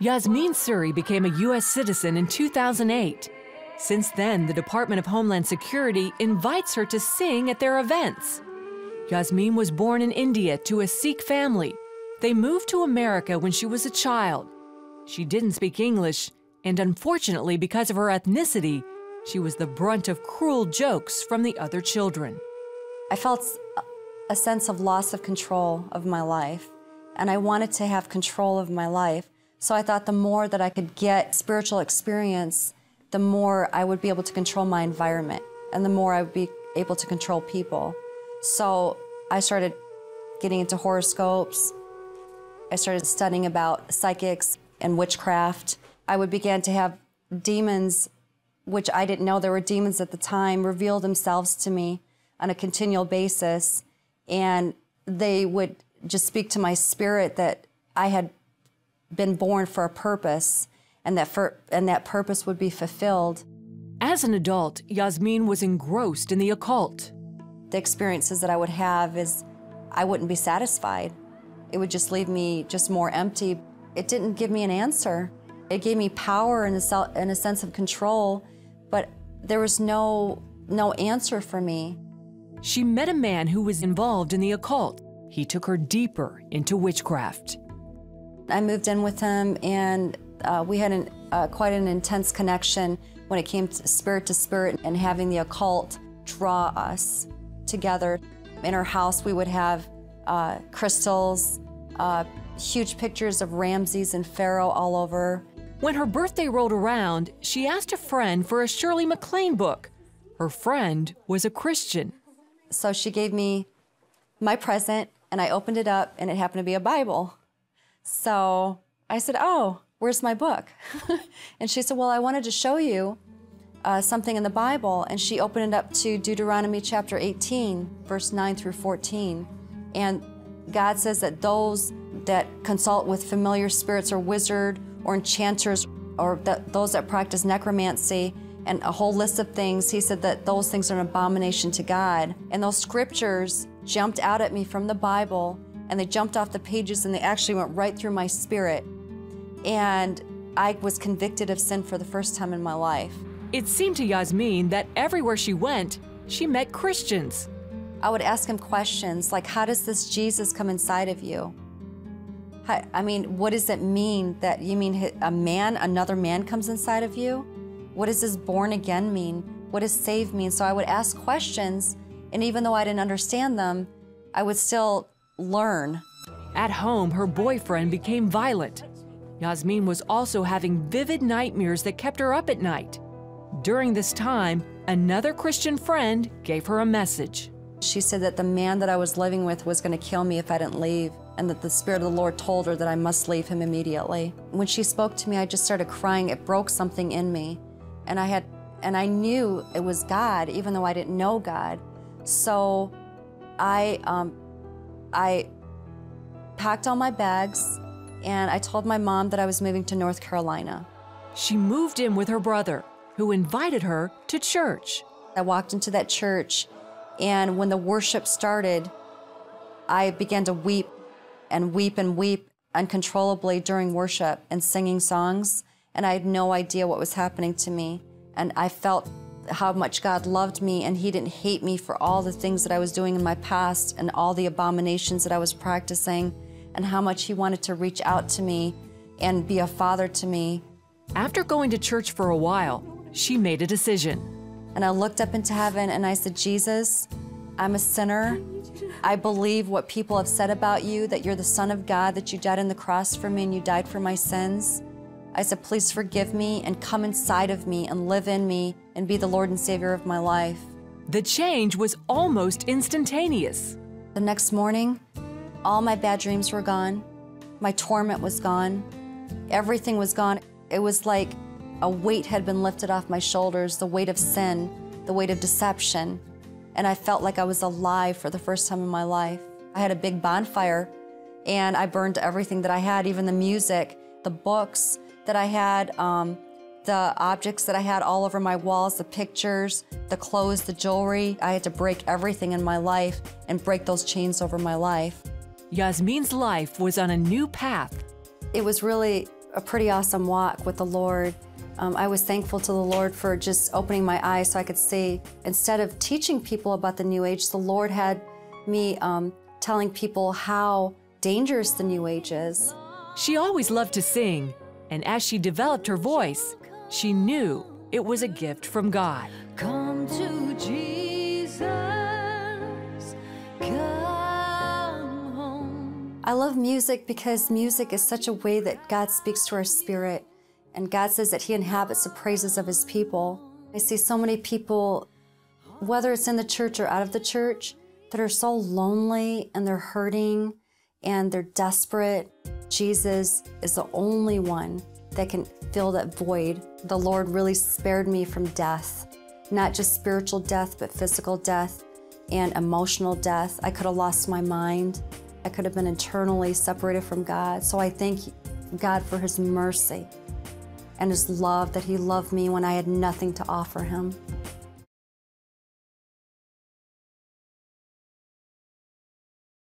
Yasmin Suri became a U.S. citizen in 2008. Since then, the Department of Homeland Security invites her to sing at their events. Yasmin was born in India to a Sikh family. They moved to America when she was a child. She didn't speak English, and unfortunately, because of her ethnicity, she was the brunt of cruel jokes from the other children. I felt a sense of loss of control of my life, and I wanted to have control of my life. So I thought the more that I could get spiritual experience, the more I would be able to control my environment, and the more I would be able to control people. So I started getting into horoscopes. I started studying about psychics and witchcraft. I would begin to have demons, which I didn't know there were demons at the time, reveal themselves to me on a continual basis. And they would just speak to my spirit that I had been born for a purpose, and that purpose would be fulfilled. As an adult, Yasmin was engrossed in the occult. The experiences that I would have is I wouldn't be satisfied. It would just leave me just more empty. It didn't give me an answer. It gave me power and a sense of control, but there was no answer for me. She met a man who was involved in the occult. He took her deeper into witchcraft. I moved in with him, and we had quite an intense connection when it came to spirit and having the occult draw us together. In our house, we would have crystals, huge pictures of Ramses and Pharaoh all over. When her birthday rolled around, she asked a friend for a Shirley MacLaine book. Her friend was a Christian. So she gave me my present, and I opened it up, and it happened to be a Bible. So I said, "Oh, where's my book?" And she said, "Well, I wanted to show you something in the Bible." And she opened it up to Deuteronomy chapter 18, verse 9 through 14. And God says that those that consult with familiar spirits or wizard or enchanters, or those that practice necromancy, and a whole list of things, he said that those things are an abomination to God. And those scriptures jumped out at me from the Bible, and they jumped off the pages, and they actually went right through my spirit. And I was convicted of sin for the first time in my life. It seemed to Yasmin that everywhere she went, she met Christians. I would ask him questions like, how does this Jesus come inside of you? I mean, what does it mean that you mean another man comes inside of you? What does this born again mean? What does saved mean? So I would ask questions, and even though I didn't understand them, I would still learn. At home, her boyfriend became violent. Yasmin was also having vivid nightmares that kept her up at night. During this time, another Christian friend gave her a message. She said that the man that I was living with was going to kill me if I didn't leave, and that the Spirit of the Lord told her that I must leave him immediately. When she spoke to me, I just started crying. It broke something in me, and I knew it was God, even though I didn't know God. So I packed all my bags, and I told my mom that I was moving to North Carolina. She moved in with her brother, who invited her to church. I walked into that church, and when the worship started, I began to weep and weep and weep uncontrollably during worship and singing songs, and I had no idea what was happening to me. And I felt how much God loved me, and he didn't hate me for all the things that I was doing in my past and all the abominations that I was practicing, and how much he wanted to reach out to me and be a father to me. After going to church for a while, she made a decision. And I looked up into heaven and I said, "Jesus, I'm a sinner. I believe what people have said about you, that you're the Son of God, that you died on the cross for me and you died for my sins. I said, please forgive me and come inside of me and live in me and be the Lord and Savior of my life." The change was almost instantaneous. The next morning, all my bad dreams were gone. My torment was gone. Everything was gone. It was like a weight had been lifted off my shoulders, the weight of sin, the weight of deception. And I felt like I was alive for the first time in my life. I had a big bonfire, and I burned everything that I had, even the music, the books that I had, the objects that I had all over my walls, the pictures, the clothes, the jewelry. I had to break everything in my life and break those chains over my life. Yasmin's life was on a new path. It was really a pretty awesome walk with the Lord. I was thankful to the Lord for just opening my eyes so I could see. Instead of teaching people about the New Age, the Lord had me telling people how dangerous the New Age is. She always loved to sing, and as she developed her voice, she knew it was a gift from God. Come to Jesus, come home. I love music because music is such a way that God speaks to our spirit, and God says that He inhabits the praises of His people. I see so many people, whether it's in the church or out of the church, that are so lonely and they're hurting and they're desperate. Jesus is the only one that can fill that void. The Lord really spared me from death, not just spiritual death, but physical death and emotional death. I could have lost my mind. I could have been eternally separated from God. So I thank God for His mercy and His love, that He loved me when I had nothing to offer Him.